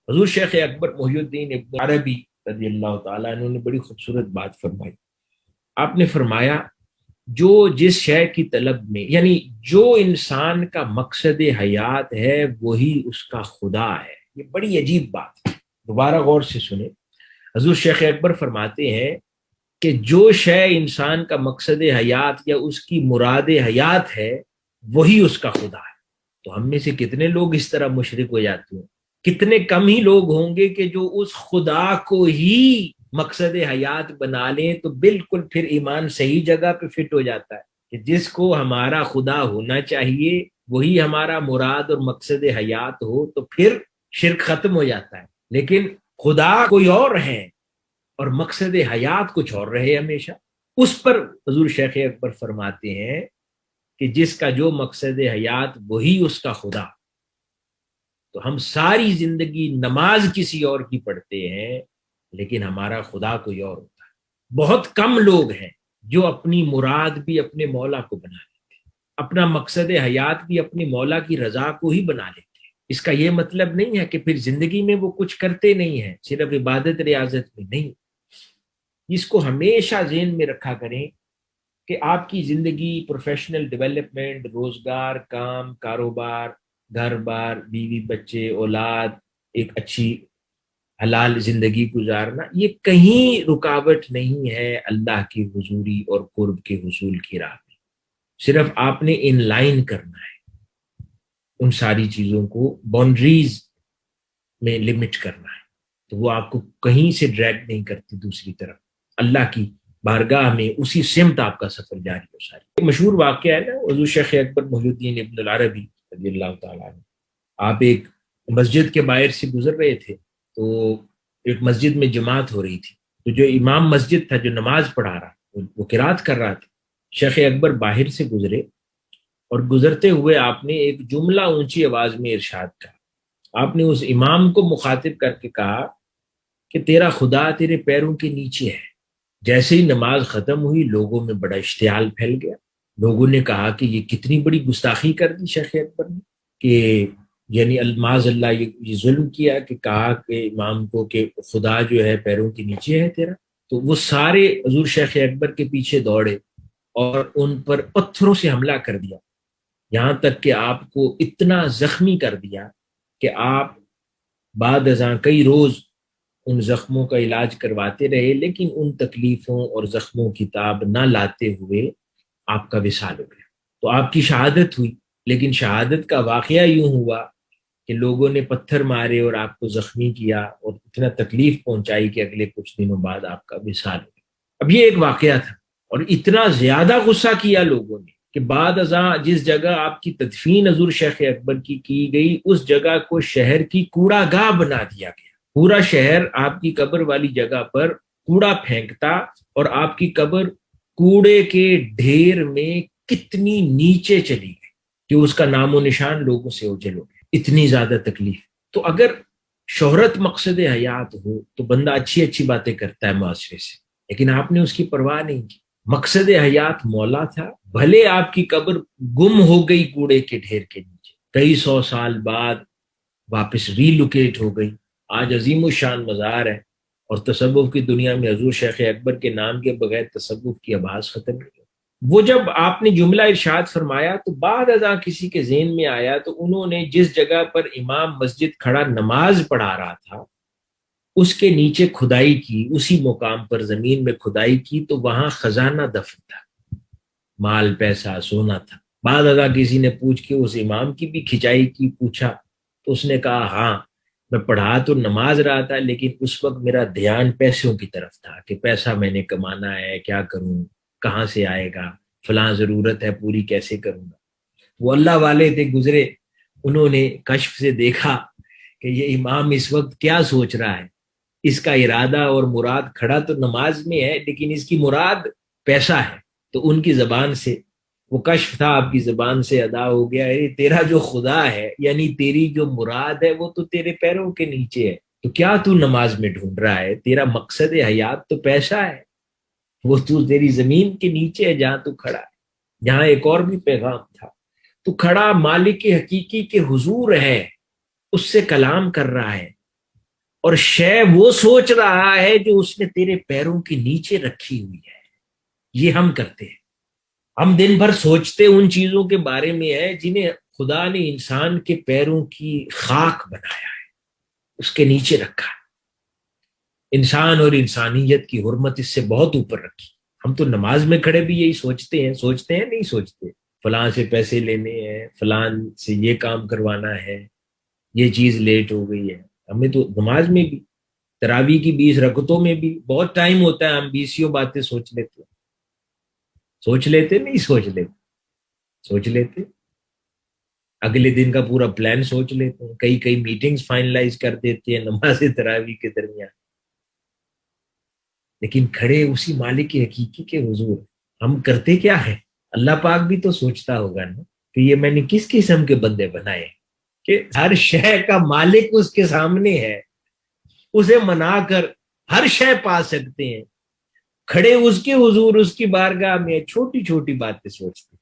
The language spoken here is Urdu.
حضور شیخ اکبر محی الدین ابن عربی رضی اللہ تعالیٰ عنہ نے بڑی خوبصورت بات فرمائی. آپ نے فرمایا جو جس شے کی طلب میں، یعنی جو انسان کا مقصد حیات ہے وہی اس کا خدا ہے. یہ بڑی عجیب بات ہے، دوبارہ غور سے سنیں. حضور شیخ اکبر فرماتے ہیں کہ جو شے انسان کا مقصد حیات یا اس کی مراد حیات ہے وہی اس کا خدا ہے. تو ہم میں سے کتنے لوگ اس طرح مشرک ہو جاتے ہیں؟ کتنے کم ہی لوگ ہوں گے کہ جو اس خدا کو ہی مقصد حیات بنا لیں. تو بالکل پھر ایمان صحیح جگہ پہ فٹ ہو جاتا ہے کہ جس کو ہمارا خدا ہونا چاہیے وہی ہمارا مراد اور مقصد حیات ہو، تو پھر شرک ختم ہو جاتا ہے. لیکن خدا کوئی اور ہے اور مقصد حیات کچھ اور رہے ہمیشہ. اس پر حضور شیخ اکبر فرماتے ہیں کہ جس کا جو مقصد حیات وہی اس کا خدا. تو ہم ساری زندگی نماز کسی اور کی پڑھتے ہیں لیکن ہمارا خدا کوئی اور ہوتا ہے. بہت کم لوگ ہیں جو اپنی مراد بھی اپنے مولا کو بنا لیتے ہیں، اپنا مقصد حیات بھی اپنے مولا کی رضا کو ہی بنا لیتے ہیں. اس کا یہ مطلب نہیں ہے کہ پھر زندگی میں وہ کچھ کرتے نہیں ہیں، صرف عبادت ریاضت میں نہیں. اس کو ہمیشہ ذہن میں رکھا کریں کہ آپ کی زندگی، پروفیشنل ڈیولپمنٹ، روزگار، کام، کاروبار، گھر بار، بیوی بچے، اولاد، ایک اچھی حلال زندگی گزارنا، یہ کہیں رکاوٹ نہیں ہے اللہ کی حضوری اور قرب کے حصول کی راہ میں. صرف آپ نے ان لائن کرنا ہے، ان ساری چیزوں کو باؤنڈریز میں لمٹ کرنا ہے، تو وہ آپ کو کہیں سے ڈریگ نہیں کرتی دوسری طرف. اللہ کی بارگاہ میں اسی سمت آپ کا سفر جاری ہو. ساری ایک مشہور واقعہ ہے نا، حضور شیخ اکبر محی الدین ابن العربی رضی اللہ تعالیٰ عنہ، آپ ایک مسجد کے باہر سے گزر رہے تھے تو ایک مسجد میں جماعت ہو رہی تھی. تو جو امام مسجد تھا جو نماز پڑھا رہا، وہ قرات کر رہا تھا. شیخ اکبر باہر سے گزرے اور گزرتے ہوئے آپ نے ایک جملہ اونچی آواز میں ارشاد کہا. آپ نے اس امام کو مخاطب کر کے کہا کہ تیرا خدا تیرے پیروں کے نیچے ہے. جیسے ہی نماز ختم ہوئی لوگوں میں بڑا اشتعال پھیل گیا. لوگوں نے کہا کہ یہ کتنی بڑی گستاخی کر دی شیخ اکبر نے، کہ یعنی الماذ اللہ یہ ظلم کیا کہ کہا کہ امام کو کہ خدا جو ہے پیروں کے نیچے ہے تیرا. تو وہ سارے حضور شیخ اکبر کے پیچھے دوڑے اور ان پر پتھروں سے حملہ کر دیا، یہاں تک کہ آپ کو اتنا زخمی کر دیا کہ آپ بعد ازاں کئی روز ان زخموں کا علاج کرواتے رہے، لیکن ان تکلیفوں اور زخموں کی تاب نہ لاتے ہوئے آپ کا وصال ہو گیا. تو آپ کی شہادت ہوئی، لیکن شہادت کا واقعہ یوں ہوا کہ لوگوں نے پتھر مارے اور آپ کو زخمی کیا اور اتنا تکلیف پہنچائی کہ اگلے کچھ دنوں بعد آپ کا وصال ہو گیا. اب یہ ایک واقعہ تھا اور اتنا زیادہ غصہ کیا لوگوں نے کہ بعد ازاں جس جگہ آپ کی تدفین حضور شیخ اکبر کی گئی اس جگہ کو شہر کی کوڑا گاہ بنا دیا گیا. پورا شہر آپ کی قبر والی جگہ پر کوڑا پھینکتا اور آپ کی قبر کوڑے کے ڈھیر میں کتنی نیچے چلی گئی کہ اس کا نام و نشان لوگوں سے اوجھل ہو گیا. اتنی زیادہ تکلیف. تو اگر شہرت مقصد حیات ہو تو بندہ اچھی اچھی باتیں کرتا ہے معاشرے سے، لیکن آپ نے اس کی پرواہ نہیں کی. مقصد حیات مولا تھا، بھلے آپ کی قبر گم ہو گئی کوڑے کے ڈھیر کے نیچے، کئی سو سال بعد واپس ری لوکیٹ ہو گئی، آج عظیم الشان مزار ہے. اور تصوف کی دنیا میں حضور شیخ اکبر کے نام کے بغیر تصوف کی آباز ختم ہو گئی. وہ جب آپ نے جملہ ارشاد فرمایا تو بعد ازاں کسی کے ذہن میں آیا، تو انہوں نے جس جگہ پر امام مسجد کھڑا نماز پڑھا رہا تھا اس کے نیچے کھدائی کی، اسی مقام پر زمین میں کھدائی کی، تو وہاں خزانہ دفن تھا، مال پیسہ سونا تھا. بعد ازاں کسی نے پوچھ کے اس امام کی بھی کھچائی کی، پوچھا تو اس نے کہا ہاں میں پڑھا تو نماز رہا تھا لیکن اس وقت میرا دھیان پیسوں کی طرف تھا کہ پیسہ میں نے کمانا ہے، کیا کروں، کہاں سے آئے گا، فلاں ضرورت ہے پوری کیسے کروں گا. وہ اللہ والے تھے گزرے، انہوں نے کشف سے دیکھا کہ یہ امام اس وقت کیا سوچ رہا ہے، اس کا ارادہ اور مراد کھڑا تو نماز میں ہے لیکن اس کی مراد پیسہ ہے. تو ان کی زبان سے وہ کشف تھا، آپ کی زبان سے ادا ہو گیا، تیرا جو خدا ہے یعنی تیری جو مراد ہے وہ تو تیرے پیروں کے نیچے ہے، تو کیا تو نماز میں ڈھونڈ رہا ہے؟ تیرا مقصد حیات تو پیسہ ہے، وہ تو تیری زمین کے نیچے ہے جہاں تو کھڑا ہے. جہاں ایک اور بھی پیغام تھا، تو کھڑا مالک حقیقی کے حضور ہے، اس سے کلام کر رہا ہے، اور شے وہ سوچ رہا ہے جو اس نے تیرے پیروں کے نیچے رکھی ہوئی ہے. یہ ہم کرتے ہیں. ہم دن بھر سوچتے ان چیزوں کے بارے میں ہے جنہیں خدا نے انسان کے پیروں کی خاک بنایا ہے، اس کے نیچے رکھا ہے. انسان اور انسانیت کی حرمت اس سے بہت اوپر رکھی. ہم تو نماز میں کھڑے بھی یہی سوچتے ہیں نہیں سوچتے، فلاں سے پیسے لینے ہیں، فلاں سے یہ کام کروانا ہے، یہ چیز لیٹ ہو گئی ہے. ہمیں تو نماز میں بھی، تراویح کی 20 رکعتوں میں بھی بہت ٹائم ہوتا ہے، ہم 20 باتیں سوچ لیتے نہیں سوچ لیتے. اگلے دن کا پورا پلان سوچ لیتے ہیں، کئی میٹنگز فائنلائز کر دیتے ہیں نماز تراویح کے درمیان. لیکن کھڑے اسی مالک کی حقیقی کے حضور ہم کرتے کیا ہے؟ اللہ پاک بھی تو سوچتا ہوگا نا کہ یہ میں نے کس قسم کے بندے بنائے کہ ہر شے کا مالک اس کے سامنے ہے، اسے منا کر ہر شے پا سکتے ہیں. کھڑے اس کے حضور اس کی بارگاہ میں چھوٹی چھوٹی باتیں سوچتے